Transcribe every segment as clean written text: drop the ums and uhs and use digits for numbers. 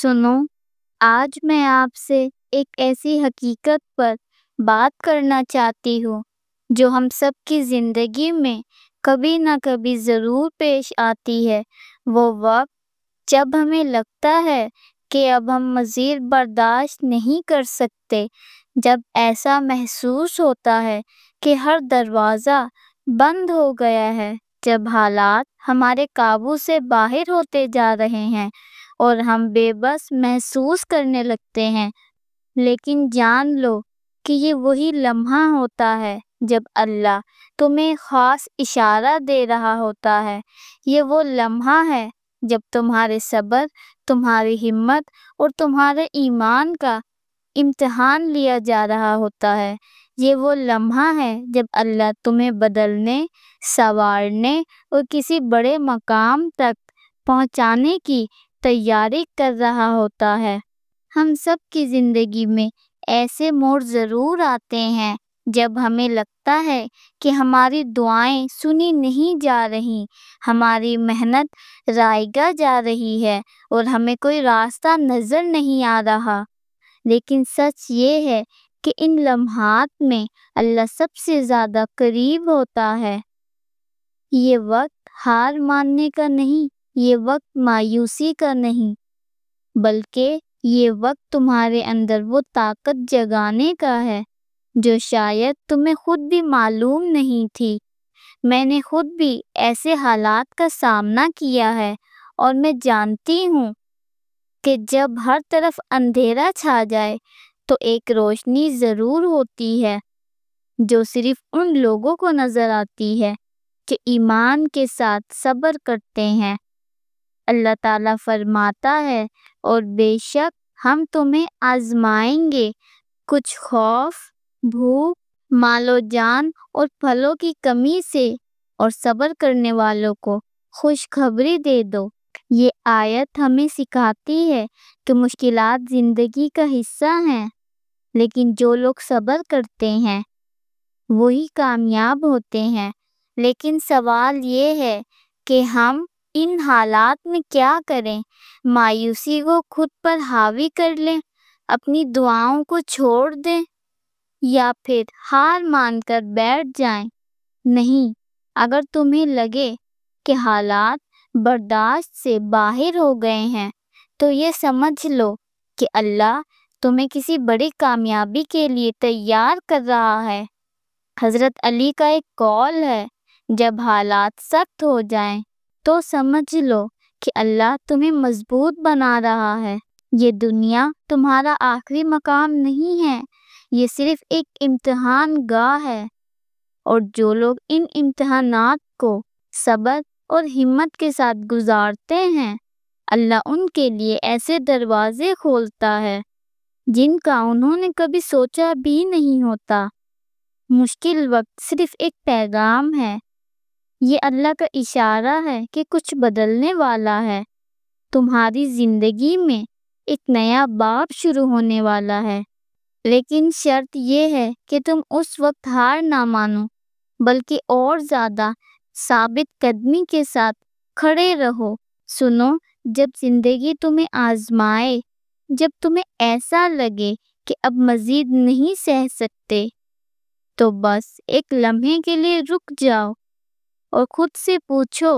سنو، آج میں آپ سے ایک ایسی حقیقت پر بات کرنا چاہتی ہوں جو ہم سب کی زندگی میں کبھی نہ کبھی ضرور پیش آتی ہے۔ وہ وقت جب ہمیں لگتا ہے کہ اب ہم مزید برداشت نہیں کر سکتے، جب ایسا محسوس ہوتا ہے کہ ہر دروازہ بند ہو گیا ہے، جب حالات ہمارے قابو سے باہر ہوتے جا رہے ہیں اور ہم بے بس محسوس کرنے لگتے ہیں۔ لیکن جان لو کہ یہ وہی لمحہ ہوتا ہے جب اللہ تمہیں خاص اشارہ دے رہا ہوتا ہے۔ یہ وہ لمحہ ہے جب تمہارے صبر، تمہاری ہمت اور تمہارے ایمان کا امتحان لیا جا رہا ہوتا ہے۔ یہ وہ لمحہ ہے جب اللہ تمہیں بدلنے، سنوارنے اور کسی بڑے مقام تک پہنچانے کی تیاری کر رہا ہوتا ہے۔ ہم سب کی زندگی میں ایسے موڑ ضرور آتے ہیں جب ہمیں لگتا ہے کہ ہماری دعائیں سنی نہیں جا رہی، ہماری محنت رائگاں جا رہی ہے اور ہمیں کوئی راستہ نظر نہیں آ رہا۔ لیکن سچ یہ ہے کہ ان لمحات میں اللہ سب سے زیادہ قریب ہوتا ہے۔ یہ وقت ہار ماننے کا نہیں، یہ وقت مایوسی کا نہیں، بلکہ یہ وقت تمہارے اندر وہ طاقت جگانے کا ہے جو شاید تمہیں خود بھی معلوم نہیں تھی۔ میں نے خود بھی ایسے حالات کا سامنا کیا ہے اور میں جانتی ہوں کہ جب ہر طرف اندھیرا چھا جائے تو ایک روشنی ضرور ہوتی ہے جو صرف ان لوگوں کو نظر آتی ہے کہ ایمان کے ساتھ صبر کرتے ہیں۔ اللہ تعالیٰ فرماتا ہے، اور بے شک ہم تمہیں آزمائیں گے، کچھ خوف، بھوک، مال و جان اور پھلوں کی کمی سے، اور صبر کرنے والوں کو خوشخبری دے دو۔ یہ آیت ہمیں سکھاتی ہے کہ مشکلات زندگی کا حصہ ہیں، لیکن جو لوگ صبر کرتے ہیں وہی کامیاب ہوتے ہیں۔ لیکن سوال یہ ہے کہ ہم ان حالات میں کیا کریں؟ مایوسی کو خود پر حاوی کر لیں، اپنی دعاؤں کو چھوڑ دیں، یا پھر ہار مان کر بیٹھ جائیں؟ نہیں، اگر تمہیں لگے کہ حالات برداشت سے باہر ہو گئے ہیں تو یہ سمجھ لو کہ اللہ تمہیں کسی بڑی کامیابی کے لیے تیار کر رہا ہے۔ حضرت علی کا ایک قول ہے، جب حالات سخت ہو جائیں تو سمجھ لو کہ اللہ تمہیں مضبوط بنا رہا ہے۔ یہ دنیا تمہارا آخری مقام نہیں ہے، یہ صرف ایک امتحان گاہ ہے، اور جو لوگ ان امتحانات کو صبر اور ہمت کے ساتھ گزارتے ہیں، اللہ ان کے لیے ایسے دروازے کھولتا ہے جن کا انہوں نے کبھی سوچا بھی نہیں ہوتا۔ مشکل وقت صرف ایک پیغام ہے، یہ اللہ کا اشارہ ہے کہ کچھ بدلنے والا ہے۔ تمہاری زندگی میں ایک نیا باب شروع ہونے والا ہے، لیکن شرط یہ ہے کہ تم اس وقت ہار نہ مانو، بلکہ اور زیادہ ثابت قدمی کے ساتھ کھڑے رہو۔ سنو، جب زندگی تمہیں آزمائے، جب تمہیں ایسا لگے کہ اب مزید نہیں سہ سکتے، تو بس ایک لمحے کے لیے رک جاؤ اور خود سے پوچھو،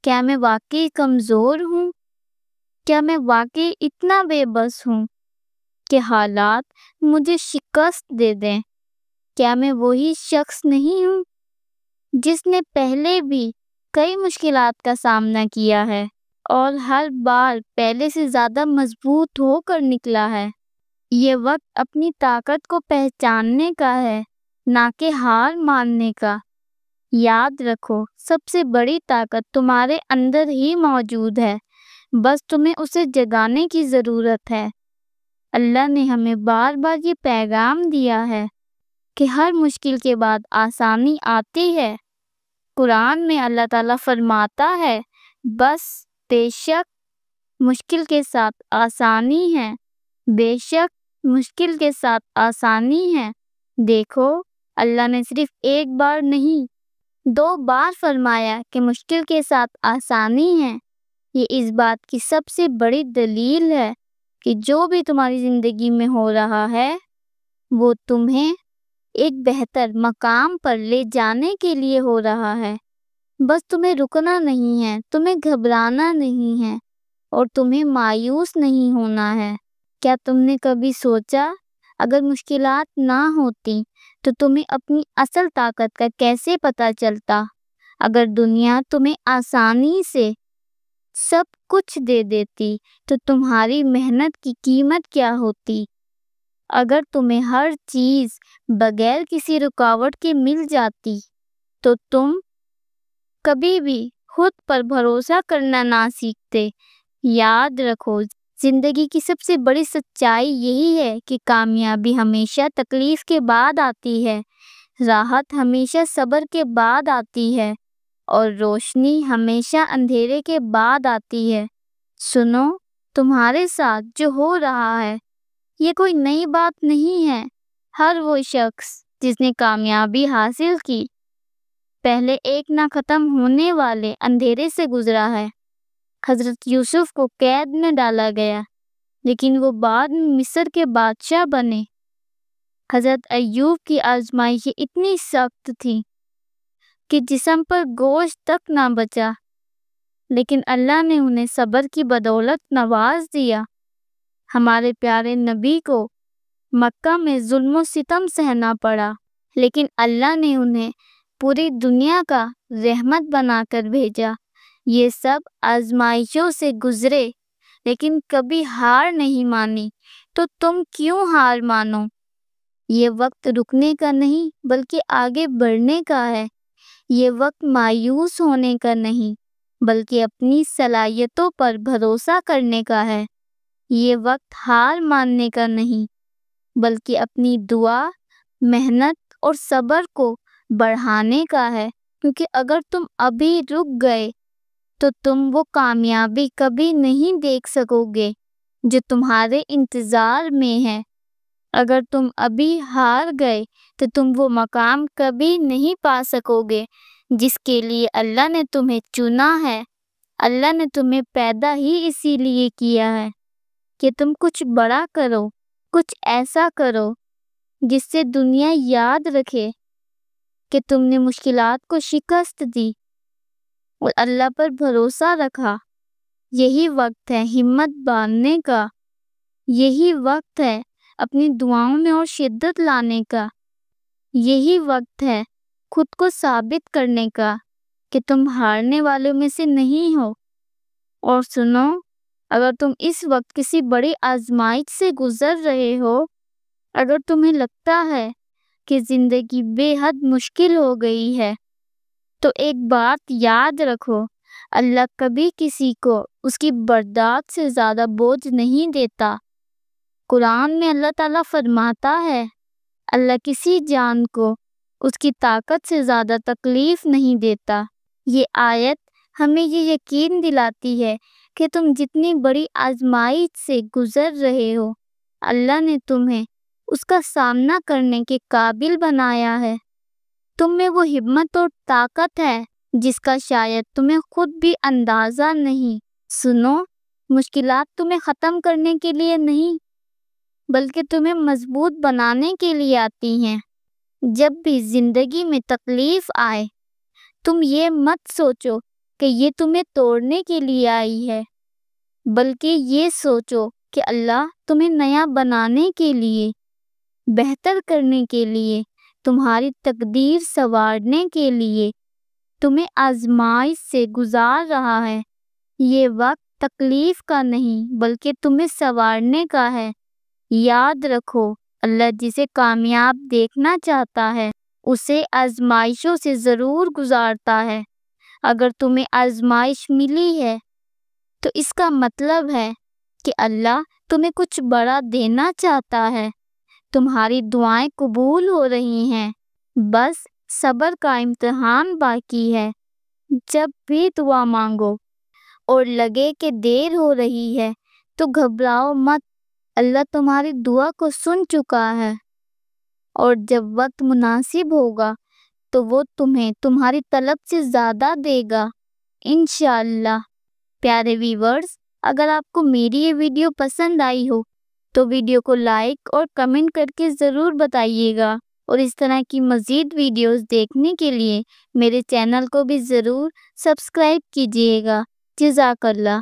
کیا میں واقعی کمزور ہوں؟ کیا میں واقعی اتنا بے بس ہوں کہ حالات مجھے شکست دے دیں؟ کیا میں وہی شخص نہیں ہوں جس نے پہلے بھی کئی مشکلات کا سامنا کیا ہے اور ہر بار پہلے سے زیادہ مضبوط ہو کر نکلا ہے؟ یہ وقت اپنی طاقت کو پہچاننے کا ہے، نہ کہ ہار ماننے کا۔ یاد رکھو، سب سے بڑی طاقت تمہارے اندر ہی موجود ہے، بس تمہیں اسے جگانے کی ضرورت ہے۔ اللہ نے ہمیں بار بار یہ پیغام دیا ہے کہ ہر مشکل کے بعد آسانی آتی ہے۔ قرآن میں اللہ تعالیٰ فرماتا ہے، بس بے شک مشکل کے ساتھ آسانی ہے، بے شک مشکل کے ساتھ آسانی ہے۔ دیکھو، اللہ نے صرف ایک بار نہیں، 2 بار فرمایا کہ مشکل کے ساتھ آسانی ہے۔ یہ اس بات کی سب سے بڑی دلیل ہے کہ جو بھی تمہاری زندگی میں ہو رہا ہے وہ تمہیں ایک بہتر مقام پر لے جانے کے لیے ہو رہا ہے۔ بس تمہیں رکنا نہیں ہے، تمہیں گھبرانا نہیں ہے اور تمہیں مایوس نہیں ہونا ہے۔ کیا تم نے کبھی سوچا اگر مشکلات نہ ہوتی تو تمہیں اپنی اصل طاقت کا کیسے پتہ چلتا؟ اگر دنیا تمہیں آسانی سے سب کچھ دے دیتی تو تمہاری محنت کی قیمت کیا ہوتی؟ اگر تمہیں ہر چیز بغیر کسی رکاوٹ کے مل جاتی تو تم کبھی بھی خود پر بھروسہ کرنا نہ سیکھتے۔ یاد رکھو، زندگی کی سب سے بڑی سچائی یہی ہے کہ کامیابی ہمیشہ تکلیف کے بعد آتی ہے، راحت ہمیشہ صبر کے بعد آتی ہے اور روشنی ہمیشہ اندھیرے کے بعد آتی ہے۔ سنو، تمہارے ساتھ جو ہو رہا ہے یہ کوئی نئی بات نہیں ہے۔ ہر وہ شخص جس نے کامیابی حاصل کی پہلے ایک نہ ختم ہونے والے اندھیرے سے گزرا ہے۔ حضرت یوسف کو قید میں ڈالا گیا لیکن وہ بعد میں مصر کے بادشاہ بنے۔ حضرت ایوب کی آزمائشیں اتنی سخت تھیں کہ جسم پر گوشت تک نہ بچا، لیکن اللہ نے انہیں صبر کی بدولت نواز دیا۔ ہمارے پیارے نبی کو مکہ میں ظلم و ستم سہنا پڑا، لیکن اللہ نے انہیں پوری دنیا کا رحمت بنا کر بھیجا۔ یہ سب آزمائشوں سے گزرے لیکن کبھی ہار نہیں مانی، تو تم کیوں ہار مانو؟ یہ وقت رکنے کا نہیں بلکہ آگے بڑھنے کا ہے۔ یہ وقت مایوس ہونے کا نہیں بلکہ اپنی صلاحیتوں پر بھروسہ کرنے کا ہے۔ یہ وقت ہار ماننے کا نہیں بلکہ اپنی دعا، محنت اور صبر کو بڑھانے کا ہے، کیونکہ اگر تم ابھی رک گئے تو تم وہ کامیابی کبھی نہیں دیکھ سکو گے جو تمہارے انتظار میں ہے۔ اگر تم ابھی ہار گئے تو تم وہ مقام کبھی نہیں پا سکو گے جس کے لیے اللہ نے تمہیں چنا ہے۔ اللہ نے تمہیں پیدا ہی اسی لیے کیا ہے کہ تم کچھ بڑا کرو، کچھ ایسا کرو جس سے دنیا یاد رکھے کہ تم نے مشکلات کو شکست دی اور اللہ پر بھروسہ رکھا۔ یہی وقت ہے ہمت باندھنے کا، یہی وقت ہے اپنی دعاؤں میں اور شدت لانے کا، یہی وقت ہے خود کو ثابت کرنے کا کہ تم ہارنے والوں میں سے نہیں ہو۔ اور سنو، اگر تم اس وقت کسی بڑی آزمائش سے گزر رہے ہو، اگر تمہیں لگتا ہے کہ زندگی بے حد مشکل ہو گئی ہے، تو ایک بات یاد رکھو، اللہ کبھی کسی کو اس کی برداشت سے زیادہ بوجھ نہیں دیتا۔ قرآن میں اللہ تعالیٰ فرماتا ہے، اللہ کسی جان کو اس کی طاقت سے زیادہ تکلیف نہیں دیتا۔ یہ آیت ہمیں یہ یقین دلاتی ہے کہ تم جتنی بڑی آزمائش سے گزر رہے ہو، اللہ نے تمہیں اس کا سامنا کرنے کے قابل بنایا ہے۔ تم میں وہ ہمت اور طاقت ہے جس کا شاید تمہیں خود بھی اندازہ نہیں۔ سنو، مشکلات تمہیں ختم کرنے کے لیے نہیں بلکہ تمہیں مضبوط بنانے کے لیے آتی ہیں۔ جب بھی زندگی میں تکلیف آئے، تم یہ مت سوچو کہ یہ تمہیں توڑنے کے لیے آئی ہے، بلکہ یہ سوچو کہ اللہ تمہیں نیا بنانے کے لیے، بہتر کرنے کے لیے، تمہاری تقدیر سنوارنے کے لیے تمہیں آزمائش سے گزار رہا ہے۔ یہ وقت تکلیف کا نہیں بلکہ تمہیں سنوارنے کا ہے۔ یاد رکھو، اللہ جسے کامیاب دیکھنا چاہتا ہے اسے آزمائشوں سے ضرور گزارتا ہے۔ اگر تمہیں آزمائش ملی ہے تو اس کا مطلب ہے کہ اللہ تمہیں کچھ بڑا دینا چاہتا ہے۔ تمہاری دعائیں قبول ہو رہی ہیں، بس صبر کا امتحان باقی ہے۔ جب بھی دعا مانگو اور لگے کہ دیر ہو رہی ہے تو گھبراؤ مت، اللہ تمہاری دعا کو سن چکا ہے، اور جب وقت مناسب ہوگا تو وہ تمہیں تمہاری طلب سے زیادہ دے گا انشاءاللہ۔ پیارے ویورز، اگر آپ کو میری یہ ویڈیو پسند آئی ہو تو ویڈیو کو لائک اور کمنٹ کر کے ضرور بتائیے گا، اور اس طرح کی مزید ویڈیوز دیکھنے کے لیے میرے چینل کو بھی ضرور سبسکرائب کیجیے گا۔ جزاک اللہ۔